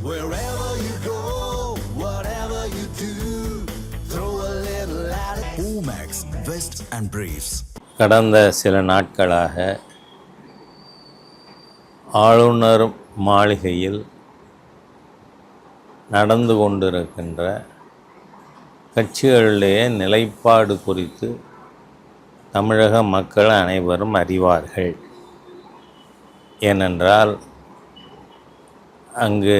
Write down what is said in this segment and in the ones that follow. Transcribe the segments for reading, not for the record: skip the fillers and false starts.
Wherever you go, whatever you do, throw a little at it. Omax, Vest and Briefs. கடந்த சில நாட்களாக ஆளுநர் மாளிகையில் நடந்து கொண்டிருக்கின்ற கட்சிகளுடைய நிலைப்பாடு குறித்து தமிழக மக்கள் அனைவரும் அறிவார்கள். ஏனென்றால் அங்கு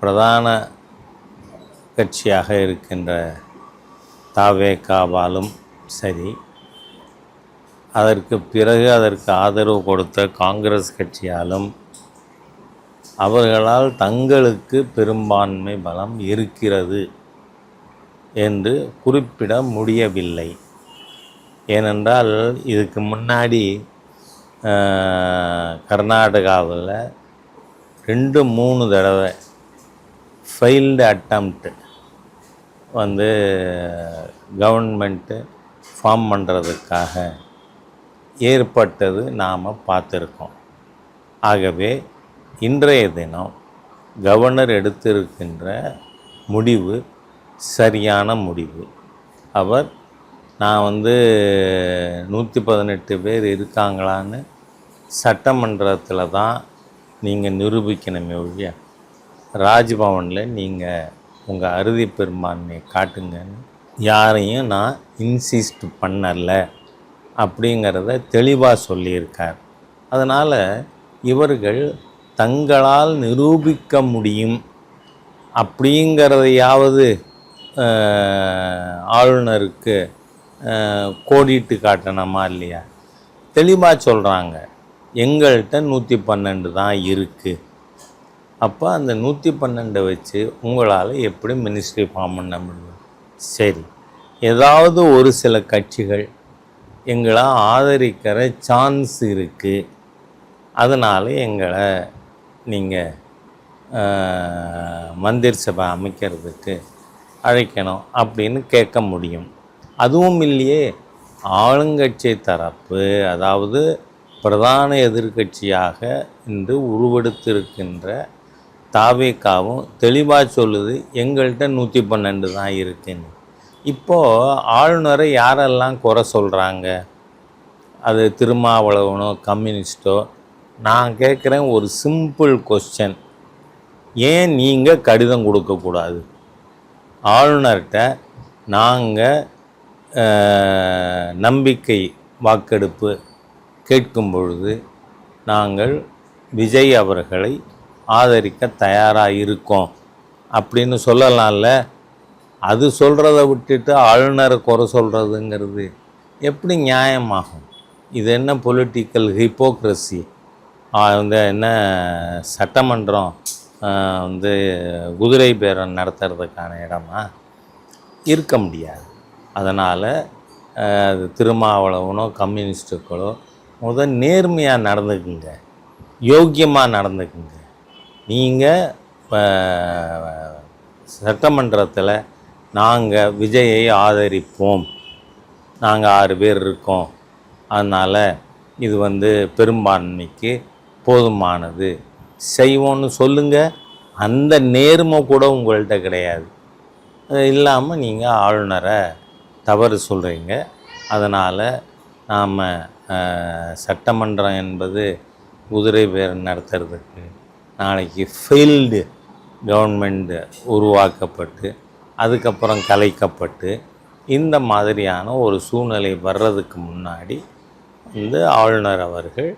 பிரதான கட்சியாக இருக்கின்ற தவேகாவாலும் சரி, அதற்கு பிறகு அதற்கு ஆதரவு கொடுத்த காங்கிரஸ் கட்சியாலும் அவர்களால் தங்களுக்கு பெரும்பான்மை பலம் இருக்கிறது என்று குறிப்பிட முடியவில்லை. ஏனென்றால் இதுக்கு முன்னாடி கர்நாடகாவில் 2-3 தடவை ஃபெயில்டு அட்டம்ப்ட் கவர்மெண்ட்டு ஃபார்ம் பண்ணுறதுக்காக ஏற்பட்டது நாம் பார்த்துருக்கோம். ஆகவே இன்றைய தினம் கவர்னர் எடுத்திருக்கின்ற முடிவு சரியான முடிவு. அவர் நான் 118 பேர் இருக்காங்களான்னு சட்டமன்றத்தில் தான் நீங்கள் நிரூபிக்கணுமே ஒழிய ராஜ்பவனில் நீங்கள் உங்கள் அறுதி பெரும்பான்மையை காட்டுங்கன்னு யாரையும் நான் இன்சிஸ்ட் பண்ணலை அப்படிங்கிறத தெளிவாக சொல்லியிருக்கார். அதனால் இவர்கள் தங்களால் நிரூபிக்க முடியும் அப்படிங்கிறதையாவது ஆளுநருக்கு கோடிட்டு காட்டணுமா இல்லையா? தெளிவாக சொல்கிறாங்க, எங்கள்கிட்ட 112 தான் இருக்குது. அப்போ அந்த 112 வச்சு உங்களால் எப்படி மினிஸ்ட்ரி ஃபார்ம் பண்ண முடியும்? சரி, ஏதாவது ஒரு சில கட்சிகள் எங்களை ஆதரிக்கிற சான்ஸ் இருக்குது, அதனால் எங்களை நீங்கள் மந்திரி சபை அமைக்கிறதுக்கு அழைக்கணும் அப்படின்னு கேட்க முடியும். அதுவும் இல்லையே, ஆளுங்கட்சி தரப்பு, அதாவது பிரதான எதிர்கட்சியாக இன்று உருவெடுத்திருக்கின்ற தவேகாவும் தெளிவாக சொல்லுது, எங்கள்கிட்ட 112 தான் இருக்குன்னு. இப்போது ஆளுநரை யாரெல்லாம் குறை சொல்கிறாங்க? அது திருமாவளவனோ கம்யூனிஸ்டோ? நான் கேட்குறேன் ஒரு சிம்பிள் கொஸ்டின், ஏன் நீங்கள் கடிதம் கொடுக்கக்கூடாது? ஆளுநர்கிட்ட நாங்கள் நம்பிக்கை வாக்கெடுப்பு கேட்கும் பொழுது நாங்கள் விஜய் அவர்களை ஆதரிக்க தயாராக இருக்கோம் அப்படின்னு சொல்லலாம்ல. அது சொல்கிறத விட்டுட்டு ஆளுநரை குறை சொல்கிறதுங்கிறது எப்படி நியாயமாகும்? இது என்ன பொலிட்டிக்கல் ஹிப்போக்ரஸி? என்ன சட்டமன்றம் குதிரை பேரம் நடத்துறதுக்கான இடமா? இருக்க முடியாது. அதனால் திருமாவளவனோ கம்யூனிஸ்டுகளோ நேர்மையாக நடந்துக்குங்க, யோக்கியமாக நடந்துக்குங்க. நீங்கள் சட்டமன்றத்தில் நாங்கள் விஜயை ஆதரிப்போம், நாங்கள் 6 பேர் இருக்கோம், அதனால் இது பெரும்பான்மைக்கு போதுமானது செய்வோன்னு சொல்லுங்கள். அந்த நேர்மை கூட உங்கள்கிட்ட கிடையாது. இல்லாமல் நீங்கள் ஆளுநரை தவறு சொல்கிறீங்க. அதனால் நாம் சட்டமன்றம் என்பது குதிரை பேரம் நடத்துறதுக்கு நாளைக்கு ஃபெயில்டு கவர்மெண்ட் உருவாக்கப்பட்டு அதுக்கப்புறம் கலைக்கப்பட்டு இந்த மாதிரியான ஒரு சூழ்நிலை வர்றதுக்கு முன்னாடி ஆளுநர் அவர்கள்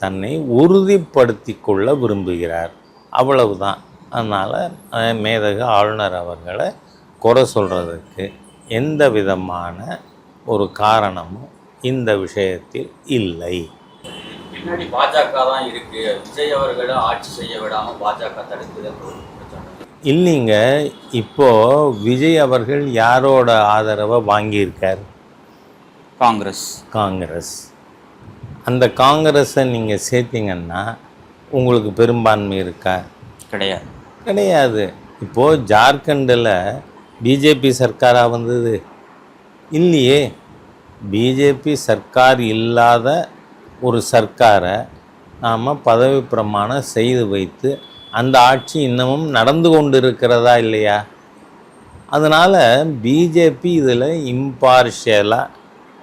தன்னை உறுதிப்படுத்தி கொள்ள விரும்புகிறார், அவ்வளவுதான். அதனால் மேதகு ஆளுநர் அவர்களை குறை சொல்கிறதுக்கு எந்த விதமான ஒரு காரணமும் இந்த விஷயத்தில் இல்லை. பின்னாடி பாஜக தான் இருக்கு, விஜய் அவர்களை ஆட்சி செய்ய விடாமல் பாஜக தடுக்குது இல்லைங்க. இப்போது விஜய் அவர்கள் யாரோட ஆதரவை வாங்கியிருக்கார்? காங்கிரஸ். அந்த காங்கிரஸை நீங்கள் சேர்த்திங்கன்னா உங்களுக்கு பெரும்பான்மை இருக்கா? கிடையாது. இப்போது ஜார்க்கண்டில் பிஜேபி சர்க்காராக வந்தது இல்லையே. பிஜேபி சர்க்கார் இல்லாத ஒரு சர்க்காரை நாம் பதவி பிரமாணம் செய்து வைத்து அந்த ஆட்சி இன்னமும் நடந்து கொண்டு இருக்கிறதா இல்லையா? அதனால் பிஜேபி இதில் இம்பார்ஷியலாக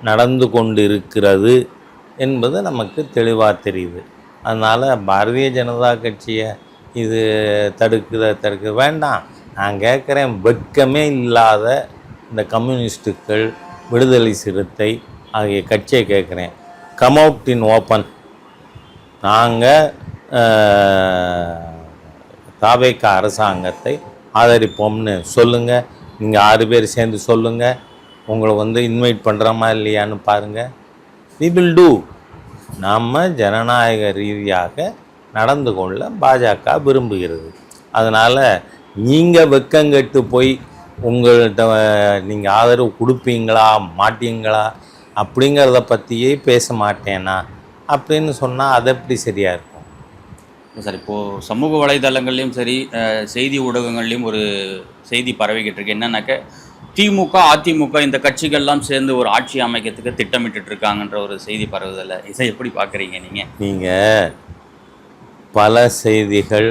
நடந்து கொண்டு இருக்கிறது என்பது நமக்கு தெளிவாக தெரியுது. அதனால் பாரதிய ஜனதா கட்சியை இது தடுக்க வேண்டாம். நான் கேட்குறேன், வெட்கமே இல்லாத இந்த கம்யூனிஸ்டுகள், விடுதலை சிறுத்தை ஆகிய கட்சியை கேட்குறேன், கம் அவுட் இன் ஓப்பன். நாங்கள் தாவேகா அரசாங்கத்தை ஆதரிப்போம்னு சொல்லுங்கள். நீங்கள் 6 பேர் சேர்ந்து சொல்லுங்கள். உங்களை இன்வைட் பண்ணுறோமா இல்லையான்னு பாருங்கள். we will do. நம்ம ஜனநாயக ரீதியாக நடந்து கொள்ள பாஜக விரும்புகிறது. அதனால் நீங்கள் வெக்கங்கெட்டு போய் உங்கள்கிட்ட நீங்கள் ஆதரவு கொடுப்பீங்களா மாட்டீங்களா அப்படிங்கிறத பற்றியே பேச மாட்டேனா அப்படின்னு சொன்னால் அது எப்படி சரியாக இருக்கும்? சார், இப்போது சமூக வலைதளங்கள்லையும் சரி, செய்தி ஊடகங்கள்லையும் ஒரு செய்தி பரவிக்கிட்டு இருக்கு. என்னன்னாக்க, திமுக அதிமுக இந்த கட்சிகள்லாம் சேர்ந்து ஒரு ஆட்சி அமைக்கிறதுக்கு திட்டமிட்டு இருக்காங்கன்ற ஒரு செய்தி பரவுதலை இதை எப்படி பார்க்குறீங்க நீங்கள்? பல செய்திகள்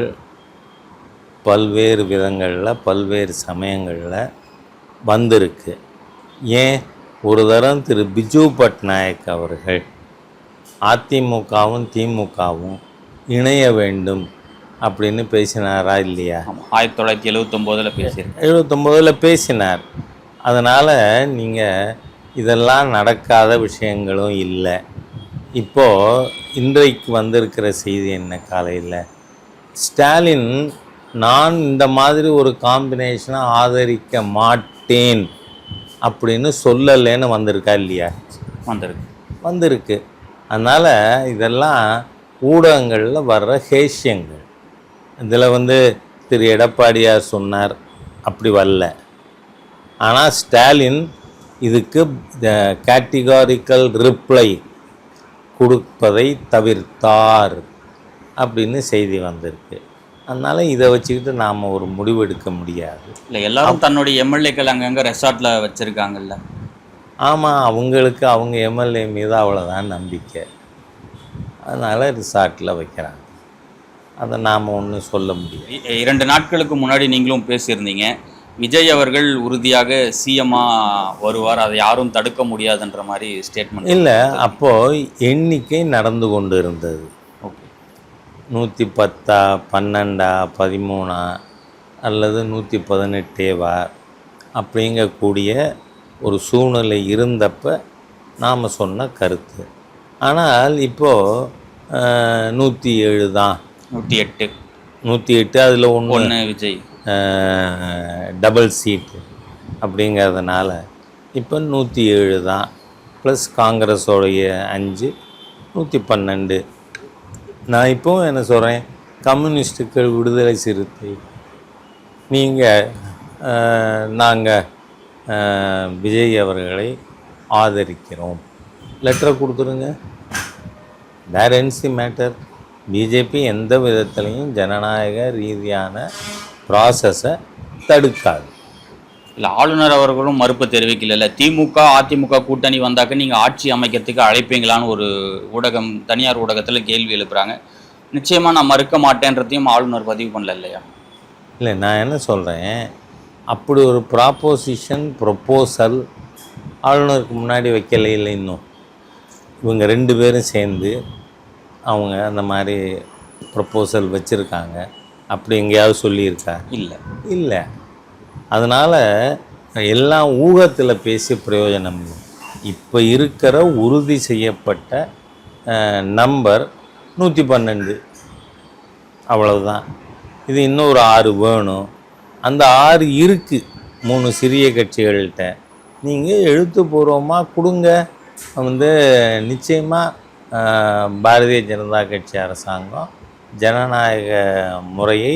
பல்வேறு விதங்களில் பல்வேறு சமயங்களில் வந்திருக்கு. ஏன் ஒரு தரம் திரு பிஜு பட்நாயக் அவர்கள் அதிமுகவும் திமுகவும் இணைய வேண்டும் அப்படின்னு பேசினாரா இல்லையா? 1979 பேசியிருக்கேன். 79 பேசினார். அதனால் நீங்கள் இதெல்லாம் நடக்காத விஷயங்களும் இல்லை. இப்போது இன்றைக்கு வந்திருக்கிற செய்தி என்ன? காலையில் ஸ்டாலின் நான் இந்த மாதிரி ஒரு காம்பினேஷனை ஆதரிக்க மாட்டேன் அப்படின்னு சொல்லலைன்னு வந்திருக்கா இல்லையா? வந்திருக்கு. அதனால் இதெல்லாம் ஊடகங்களில் வர்ற ஹேஷ்யங்கள். இதில் திரு எடப்பாடியார் சொன்னார், அப்படி வரல. ஆனால் ஸ்டாலின் இதுக்கு கேட்டகாரிக்கல் ரிப்ளை கொடுப்பதை தவிர்த்தார் அப்படின்னு செய்தி வந்திருக்கு. அதனால் இதை வச்சுக்கிட்டு நாம் ஒரு முடிவு எடுக்க முடியாது. இல்லை, எல்லாரும் தன்னுடைய எம்எல்ஏக்கள் அங்கங்கே ரெசார்ட்டில் வச்சுருக்காங்கல்ல. ஆமாம், அவங்களுக்கு அவங்க எம்எல்ஏ மீது அவ்வளோதான் நம்பிக்கை. அதனால் ரிசார்ட்டில் வைக்கிறாங்க. அதை நாம் ஒன்றும் சொல்ல முடியும். 2 நாட்களுக்கு முன்னாடி நீங்களும் பேசியிருந்தீங்க, விஜய் அவர்கள் உறுதியாக சிஎம்மாக வருவார், அதை யாரும் தடுக்க முடியாதுன்ற மாதிரி ஸ்டேட்மெண்ட். இல்லை, அப்போது எண்ணிக்கை நடந்து கொண்டு இருந்தது. ஓகே, 110, 12, 13 அல்லது 118 அப்படிங்கக்கூடிய ஒரு சூழ்நிலை இருந்தப்போ நாம் சொன்ன கருத்து. ஆனால் இப்போது 107 தான். 108 அதில் ஒன்று விஜய் டபுள் சீட்டு அப்படிங்கிறதுனால இப்போ 107 தான். ப்ளஸ் காங்கிரஸோடைய 5, 112. நான் இப்போவும் என்ன சொல்கிறேன், கம்யூனிஸ்டுகள், விடுதலை சிறுத்தை, நீங்கள் நாங்கள் விஜய் அவர்களை ஆதரிக்கிறோம், லெட்டரை கொடுத்துருங்க. வேர் என்சி மேட்டர். பிஜேபி எந்த விதத்துலையும் ஜனநாயக ரீதியான ப்ராசஸை தடுக்காது. இல்லை, ஆளுநர் அவர்களும் மறுப்பு தெரிவிக்கல. திமுக அதிமுக கூட்டணி வந்தாக்க நீங்கள் ஆட்சி அமைக்கிறதுக்கு அழைப்பீங்களான்னு ஒரு ஊடகம், தனியார் ஊடகத்தில் கேள்வி எழுப்புறாங்க. நிச்சயமாக நான் மறுக்க மாட்டேன்றதையும் ஆளுநர் பதிவு பண்ணல இல்லையா? இல்லை, நான் என்ன சொல்கிறேன், அப்படி ஒரு ப்ரொப்போசல் ஆளுநருக்கு முன்னாடி வைக்கல. இல்லை, இன்னும் இவங்க 2 பேரும் சேர்ந்து அவங்க அந்த மாதிரி ப்ரொப்போசல் வச்சுருக்காங்க அப்படி எங்கேயாவது சொல்லியிருக்கா? இல்லை. அதனால் எல்லாம் ஊகத்தில் பேசி பிரயோஜனம் இல்லை. இப்போ இருக்கிற உறுதி செய்யப்பட்ட நம்பர் 112, அவ்வளவுதான். இது இன்னும் ஒரு 6 வேணும். அந்த 6 இருக்குது 3 சிறிய கட்சிகள்கிட்ட. நீங்கள் எழுத்துப்பூர்வமாக கொடுங்க. நிச்சயமாக பாரதிய ஜனதா கட்சி அரசாங்கம் ஜனநாயக முறையை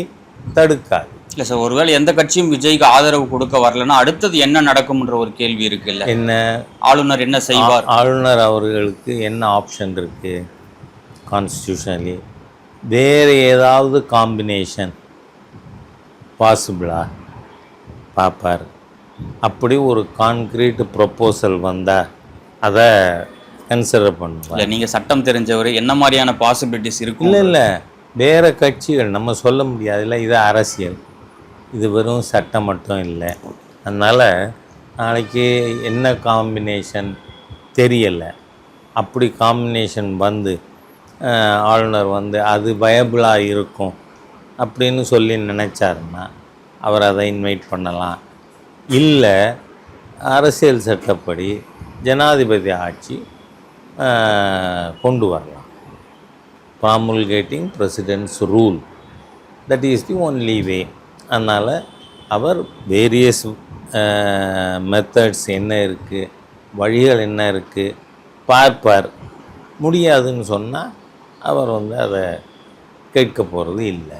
தடுக்காது. இல்லை சார், ஒருவேளை எந்த கட்சியும் விஜய்க்கு ஆதரவு கொடுக்க வரலன்னா அடுத்தது என்ன நடக்கும்ன்ற ஒரு கேள்வி இருக்குல்ல. என்ன, ஆளுநர் என்ன செய்வார்? ஆளுநர் அவர்களுக்கு என்ன ஆப்ஷன் இருக்குது கான்ஸ்டியூஷனலி? வேறு ஏதாவது காம்பினேஷன் பாசிபிளா பார்ப்பார். அப்படி ஒரு கான்க்ரீட் ப்ரொப்போசல் வந்தால் அதை கன்சிடர் பண்ணுவார். இல்லை, நீங்கள் சட்டம் தெரிஞ்சவர், என்ன மாதிரியான பாசிபிலிட்டிஸ் இருக்கும்? இல்லை, வேறு கட்சிகள் நம்ம சொல்ல முடியாதுல்ல, இது அரசியல், இது வெறும் சட்டம் மட்டும் இல்லை. அதனால் நாளைக்கு என்ன காம்பினேஷன் தெரியலை. அப்படி காம்பினேஷன் வந்து ஆளுநர் வந்து அது வயபிளாக இருக்கும் அப்படின்னு சொல்லி நினச்சாருன்னா அவர் அதை இன்வைட் பண்ணலாம். இல்லை அரசியல் சட்டப்படி ஜனாதிபதி ஆட்சி கொண்டு வரலாம். Promulgating president's rule, that is the only way. அதனால் அவர் வேரியஸ் மெத்தட்ஸ் என்ன இருக்குது, வழிகள் என்ன இருக்குது பார்ப்பார். முடியாதுன்னு சொன்னால் அவர் வந்து அதை கேட்க போகிறது இல்லை.